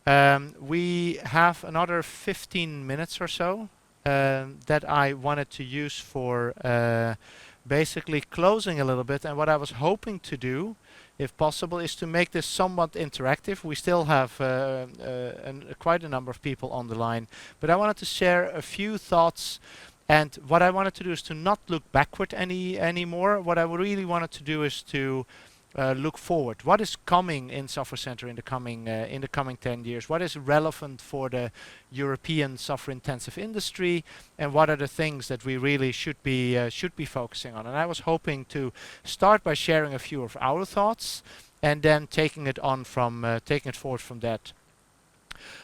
We have another 15 minutes or so that I wanted to use for basically closing a little bit. And what I was hoping to do, if possible, is to make this somewhat interactive. We still have quite a number of people on the line, but I wanted to share a few thoughts. And what I wanted to do is to not look backward anymore. What I really wanted to do is to look forward. What is coming in Software Center in the coming 10 years? What is relevant for the European software-intensive industry, and what are the things that we really should be focusing on? And I was hoping to start by sharing a few of our thoughts, and then taking it forward from that.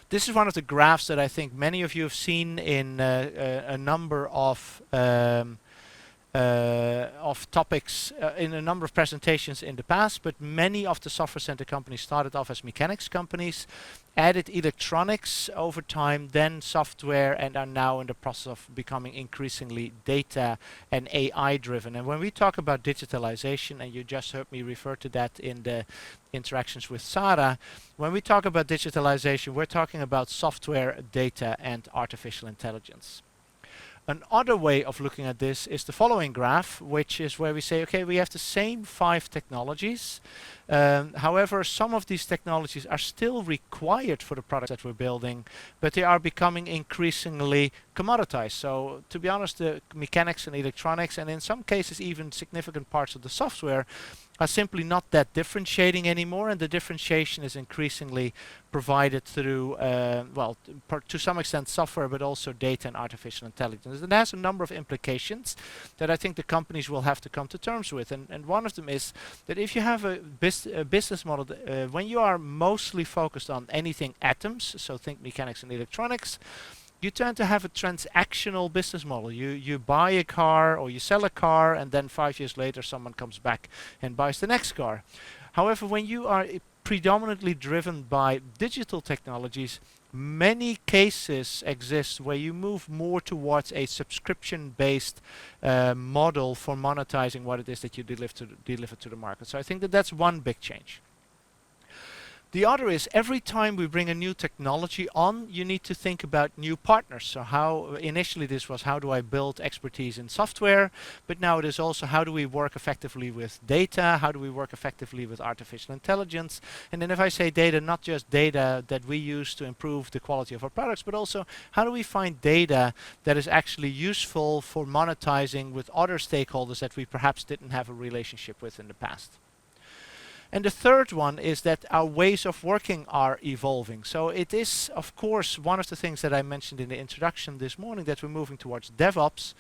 This is one of the graphs that I think many of you have seen in a number of topics in a number of presentations in the past, but many of the Software Center companies started off as mechanics companies, added electronics over time, then software, and are now in the process of becoming increasingly data and AI driven. And when we talk about digitalization, and you just heard me refer to that in the interactions with Sarah, when we talk about digitalization, we're talking about software, data, and artificial intelligence. Another way of looking at this is the following graph, which is where we say, okay, we have the same 5 technologies. However, some of these technologies are still required for the products that we're building, but they are becoming increasingly commoditized. So, to be honest, the mechanics and electronics, and in some cases even significant parts of the software, are simply not that differentiating anymore, and the differentiation is increasingly provided through, to some extent software, but also data and artificial intelligence. And it has a number of implications that I think the companies will have to come to terms with. And one of them is that if you have a business model, when you are mostly focused on anything atoms, so think mechanics and electronics, you tend to have a transactional business model. You buy a car or you sell a car, and then 5 years later someone comes back and buys the next car. However, when you are predominantly driven by digital technologies, many cases exist where you move more towards a subscription-based model for monetizing what it is that you deliver to the market. So I think that that's one big change. The other is, every time we bring a new technology on, you need to think about new partners. So how initially this was, how do I build expertise in software, but now it is also, how do we work effectively with data, how do we work effectively with artificial intelligence. And then if I say data, not just data that we use to improve the quality of our products, but also how do we find data that is actually useful for monetizing with other stakeholders that we perhaps didn't have a relationship with in the past. And the third one is that our ways of working are evolving. So it is, of course, one of the things that I mentioned in the introduction this morning, that we're moving towards DevOps.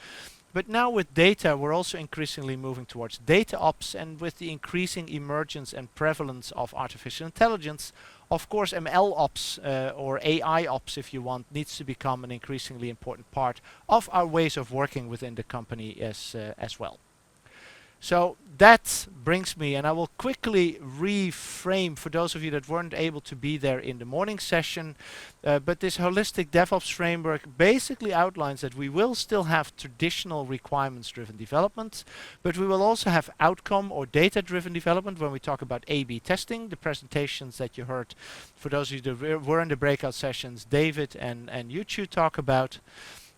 But now with data, we're also increasingly moving towards data ops, and with the increasing emergence and prevalence of artificial intelligence, of course, ML ops or AI ops, if you want, needs to become an increasingly important part of our ways of working within the company as well. So that brings me, and I will quickly reframe for those of you that weren't able to be there in the morning session, but this holistic DevOps framework basically outlines that we will still have traditional requirements-driven development, but we will also have outcome or data-driven development when we talk about A/B testing. The presentations that you heard, for those of you that were in the breakout sessions, David and you two talk about,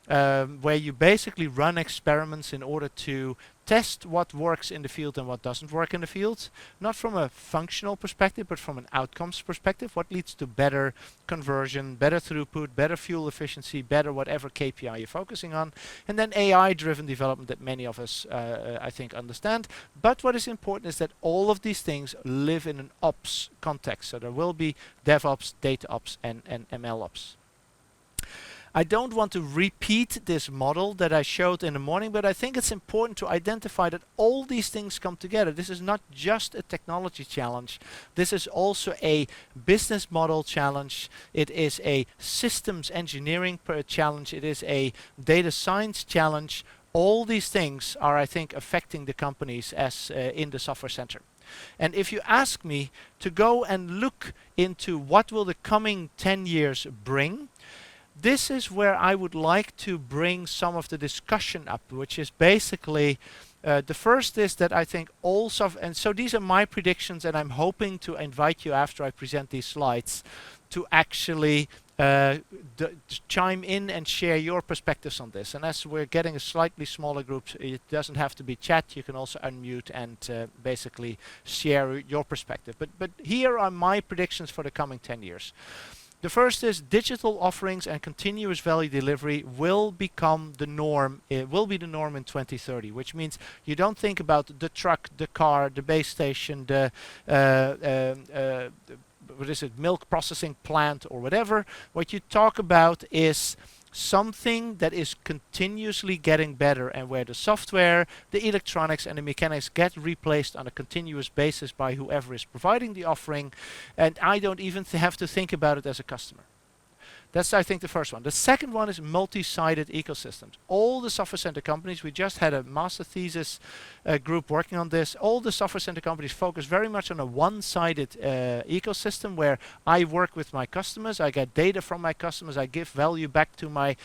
where you basically run experiments in order to test what works in the field and what doesn't work in the field, not from a functional perspective, but from an outcomes perspective. What leads to better conversion, better throughput, better fuel efficiency, better whatever KPI you're focusing on. And then AI-driven development that many of us, I think, understand. But what is important is that all of these things live in an ops context. So there will be DevOps, Data Ops, and ML Ops. I don't want to repeat this model that I showed in the morning, but I think it's important to identify that all these things come together. This is not just a technology challenge. This is also a business model challenge. It is a systems engineering challenge. It is a data science challenge. All these things are, I think, affecting the companies as in the Software Center. And if you ask me to go and look into what will the coming 10 years bring, this is where I would like to bring some of the discussion up, which is basically the first is that I think and so these are my predictions, and I'm hoping to invite you after I present these slides to actually chime in and share your perspectives on this. And as we're getting a slightly smaller group, it doesn't have to be chat. You can also unmute and basically share your perspective. But here are my predictions for the coming 10 years. The first is digital offerings and continuous value delivery will become the norm. It will be the norm in 2030, which means you don't think about the truck, the car, the base station, the what is it, milk processing plant or whatever. What you talk about is something that is continuously getting better, and where the software, the electronics and the mechanics get replaced on a continuous basis by whoever is providing the offering, and I don't even have to think about it as a customer. That's, I think, the first one. The second one is multi-sided ecosystems. All the software center companies, we just had a master thesis group working on this. All the software center companies focus very much on a one-sided ecosystem where I work with my customers, I get data from my customers, I give value back to my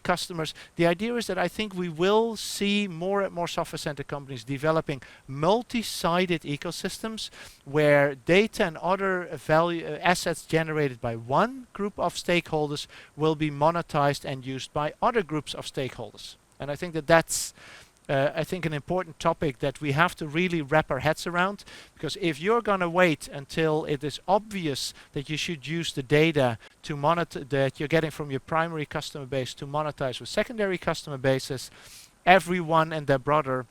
customers. The idea is that I think we will see more and more software center companies developing multi-sided ecosystems where data and other value assets generated by one group of stakeholders will be monetized and used by other groups of stakeholders. And I think that that's an important topic that we have to really wrap our heads around, because if you're going to wait until it is obvious that you should use the data to monitor that you're getting from your primary customer base to monetize with secondary customer bases, everyone and their brother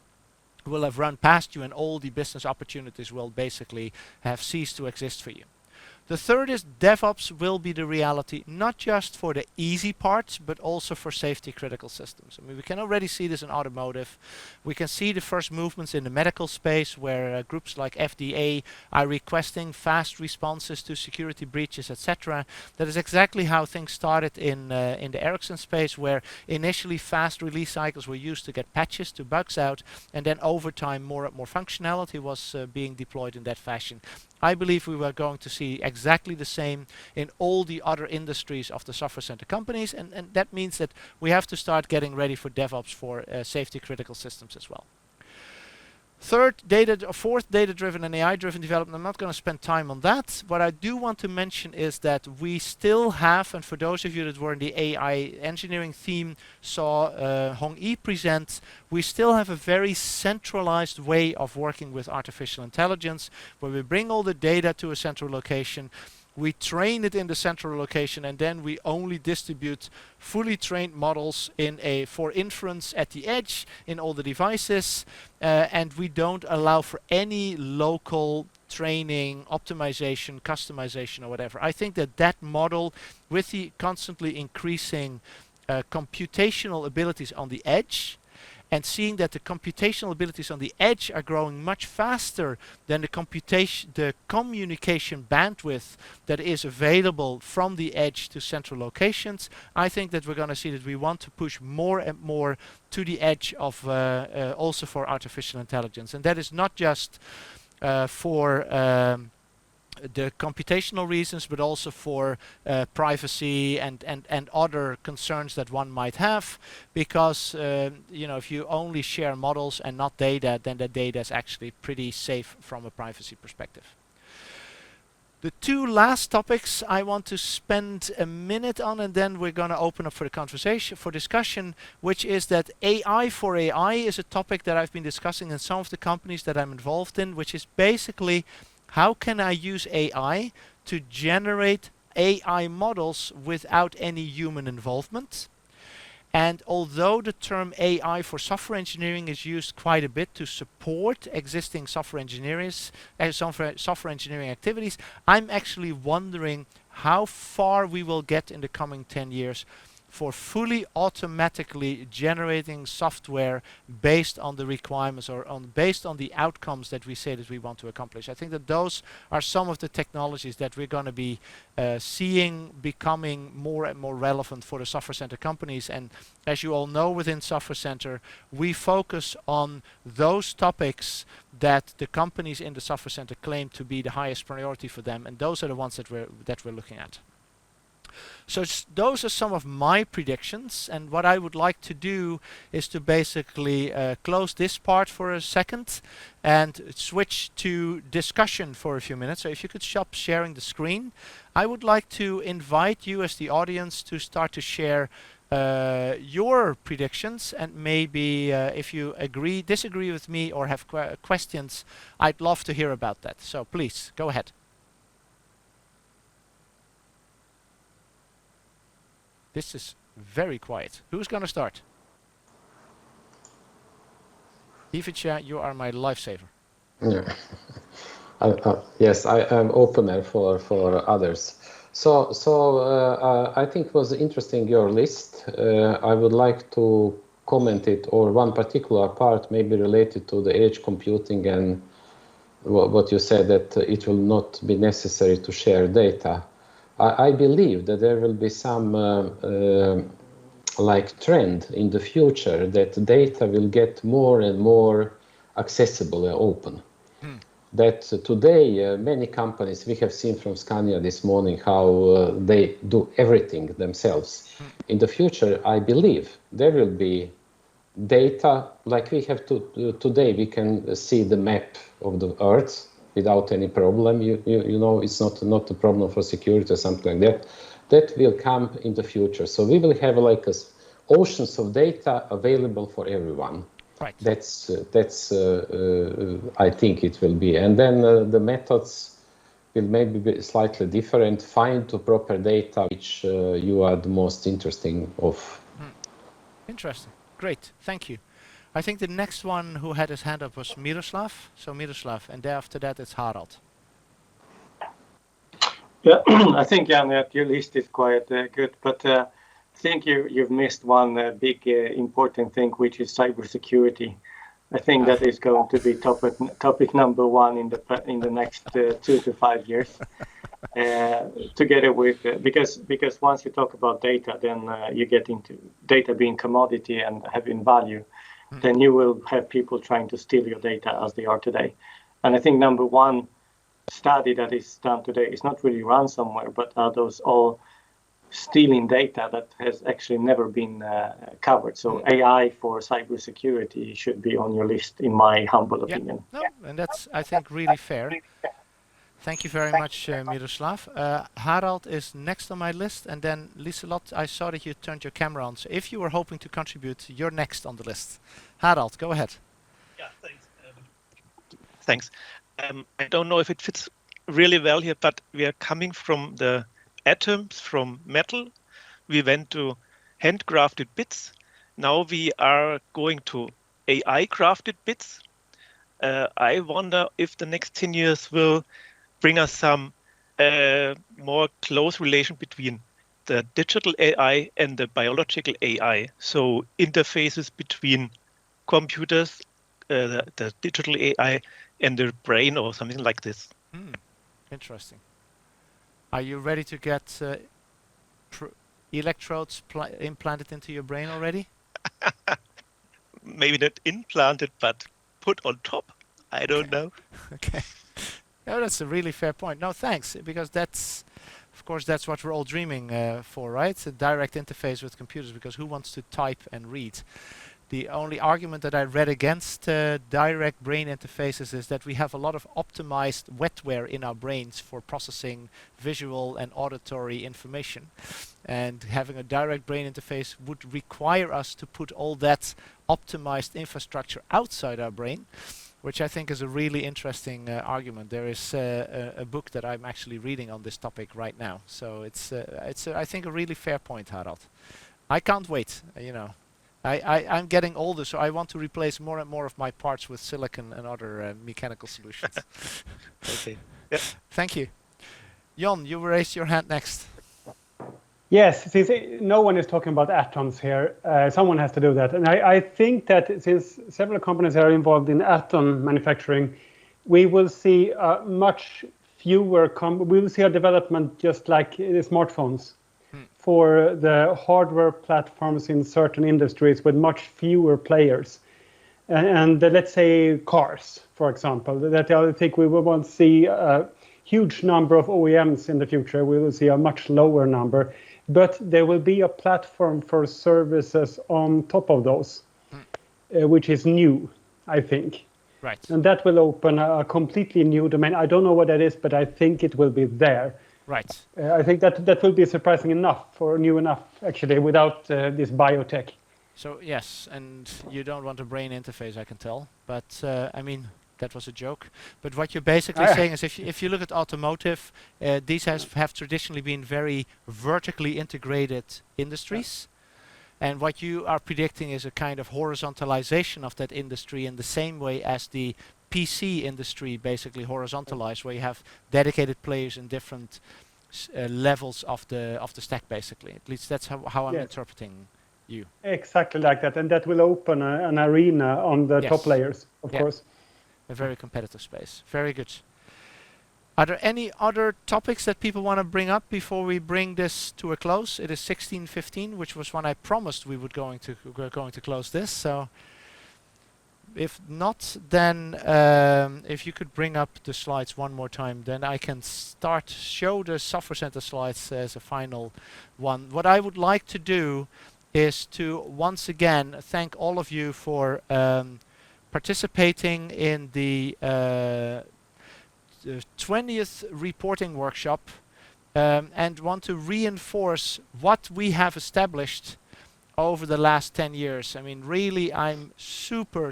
will have run past you, and all the business opportunities will basically have ceased to exist for you. The third is DevOps will be the reality, not just for the easy parts, but also for safety critical systems. I mean, we can already see this in automotive. We can see the first movements in the medical space where groups like FDA are requesting fast responses to security breaches, etc. That is exactly how things started in the Ericsson space, where initially fast release cycles were used to get patches to bugs out, and then over time more and more functionality was being deployed in that fashion. I believe we were going to see exactly the same in all the other industries of the software center companies, and that means that we have to start getting ready for DevOps for safety critical systems as well. Fourth, data-driven and AI-driven development. I'm not going to spend time on that. What I do want to mention is that we still have, and for those of you that were in the AI engineering theme, saw Hong Yi present, we still have a very centralized way of working with artificial intelligence, where we bring all the data to a central location, we train it in the central location, and then we only distribute fully trained models for inference at the edge in all the devices, and we don't allow for any local training, optimization, customization or whatever. I think that model, with the constantly increasing computational abilities on the edge, and seeing that the computational abilities on the edge are growing much faster than the communication bandwidth that is available from the edge to central locations, I think that we're going to see that we want to push more and more to the edge of also for artificial intelligence. And that is not just for the computational reasons, but also for privacy and other concerns that one might have, because if you only share models and not data, then the data is actually pretty safe from a privacy perspective. The two last topics I want to spend a minute on, and then we're going to open up for the conversation, for discussion, which is that AI for AI is a topic that I've been discussing in some of the companies that I'm involved in, which is basically, how can I use AI to generate AI models without any human involvement? And although the term AI for software engineering is used quite a bit to support existing software engineering activities, I'm actually wondering how far we will get in the coming 10 years for fully automatically generating software based on the requirements or based on the outcomes that we say that we want to accomplish. I think that those are some of the technologies that we're going to be seeing becoming more and more relevant for the software center companies. And as you all know, within Software Center, we focus on those topics that the companies in the Software Center claim to be the highest priority for them, and those are the ones that we're looking at. So those are some of my predictions, and what I would like to do is to basically close this part for a second and switch to discussion for a few minutes. So if you could stop sharing the screen, I would like to invite you as the audience to start to share your predictions, and maybe if you disagree with me, or have questions, I'd love to hear about that. So please, go ahead. This is very quiet. Who's going to start? Ivica, you are my lifesaver. Yeah. Yes, I am opener for others. So I think it was interesting, your list. I would like to comment it, or one particular part maybe related to the edge computing and what you said, that it will not be necessary to share data. I believe that there will be some like trend in the future that data will get more and more accessible and open. That today many companies, we have seen from Scania this morning how they do everything themselves. In the future, I believe there will be data like we have today. We can see the map of the Earth without any problem. You know, it's not a problem for security or something like that. That will come in the future. So we will have like oceans of data available for everyone. Right. That's I think it will be. And then the methods will maybe be slightly different. Find the proper data which you are the most interesting of. Interesting. Great. Thank you. I think the next one who had his hand up was Miroslav. So Miroslav, and after that it's Harald. Yeah, I think, Jan, that your list is quite good, but I think you've missed one big important thing, which is cybersecurity. I think that is going to be topic number one in the next 2 to 5 years. Together with because once you talk about data, then you get into data being commodity and having value. Then you will have people trying to steal your data as they are today. And I think number one study that is done today is not really ransomware, but are those all stealing data that has actually never been covered. So AI for cybersecurity should be on your list, in my humble opinion. No, and that's, I think, really fair. Thank you very much, Miroslav. Harald is next on my list, and then Liselot, I saw that you turned your camera on. So if you were hoping to contribute, you're next on the list. Harald, go ahead. Yeah, thanks. I don't know if it fits really well here, but we are coming from the atoms, from metal. We went to handcrafted bits. Now we are going to AI-crafted bits. I wonder if the next 10 years will bring us some more close relation between the digital AI and the biological AI. So interfaces between computers, the digital AI, and the brain, or something like this. Interesting. Are you ready to get electrodes implanted into your brain already? Maybe not implanted, but put on top. I don't know. Okay. No, that's a really fair point. No, thanks, because that's, of course, that's what we're all dreaming for, right? A direct interface with computers, because who wants to type and read? The only argument that I read against direct brain interfaces is that we have a lot of optimized wetware in our brains for processing visual and auditory information. And having a direct brain interface would require us to put all that optimized infrastructure outside our brain, which I think is a really interesting argument. There is a book that I'm actually reading on this topic right now. So it's I think, a really fair point, Harald. I can't wait, you know. I'm getting older, so I want to replace more and more of my parts with silicon and other mechanical solutions. Okay. Yep. Thank you. Jon, you raised your hand next. Yes, since no one is talking about atoms here, someone has to do that. And I think that since several companies are involved in atom manufacturing, we will see much fewer, we will see a development just like the smartphones for the hardware platforms in certain industries with much fewer players. And let's say cars, for example, that I think we will want to see huge number of OEMs in the future. We will see a much lower number, but there will be a platform for services on top of those, which is new, I think. Right. And that will open a completely new domain. I don't know what that is, but I think it will be there. Right. I think that will be surprising enough, or new enough, actually, without this biotech. So yes, and you don't want a brain interface, I can tell. But I mean, that was a joke. But what you're basically saying is, if you look at automotive, these have traditionally been very vertically integrated industries. And what you are predicting is a kind of horizontalization of that industry in the same way as the PC industry basically horizontalized, where you have dedicated players in different levels of the stack, basically. At least that's how I'm interpreting you. Exactly like that, and that will open an arena on the top layers, of course. A very competitive space. Very good. Are there any other topics that people want to bring up before we bring this to a close? It is 16:15, which was when I promised we were going to close this. So, if not, then if you could bring up the slides one more time, then I can show the Software Center slides as a final one. What I would like to do is to once again thank all of you for participating in the 20th reporting workshop, and want to reinforce what we have established over the last 10 years. I mean, really, I'm super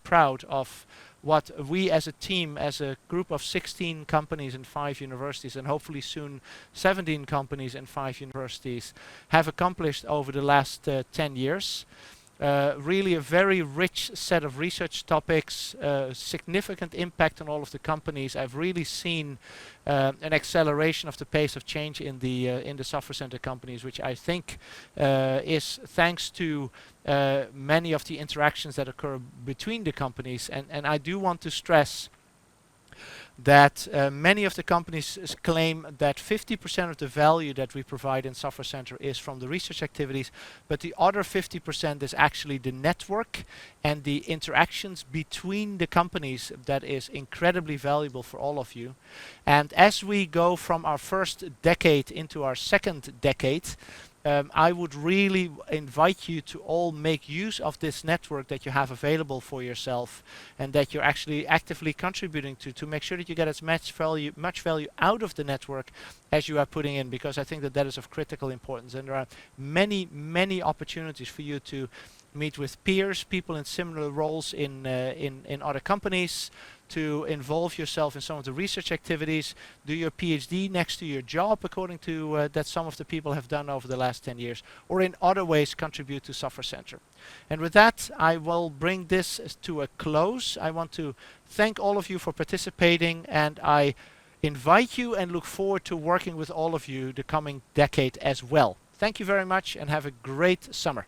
proud of what we as a team, as a group of 16 companies in 5 universities, and hopefully soon 17 companies in 5 universities, have accomplished over the last 10 years. Really a very rich set of research topics, significant impact on all of the companies. I've really seen an acceleration of the pace of change in the Software Center companies, which I think is thanks to many of the interactions that occur between the companies. And I do want to stress that many of the companies claim that 50% of the value that we provide in Software Center is from the research activities, but the other 50% is actually the network and the interactions between the companies that is incredibly valuable for all of you. And as we go from our first decade into our second decade, I would really invite you to all make use of this network that you have available for yourself, and that you're actually actively contributing to make sure that you get as much value out of the network as you are putting in, because I think that is of critical importance. And there are many opportunities for you to meet with peers, people in similar roles in other companies, to involve yourself in some of the research activities, do your PhD next to your job, according to that some of the people have done over the last 10 years, or in other ways contribute to Software Center. And with that, I will bring this to a close. I want to thank all of you for participating, and I invite you and look forward to working with all of you the coming decade as well. Thank you very much, and have a great summer.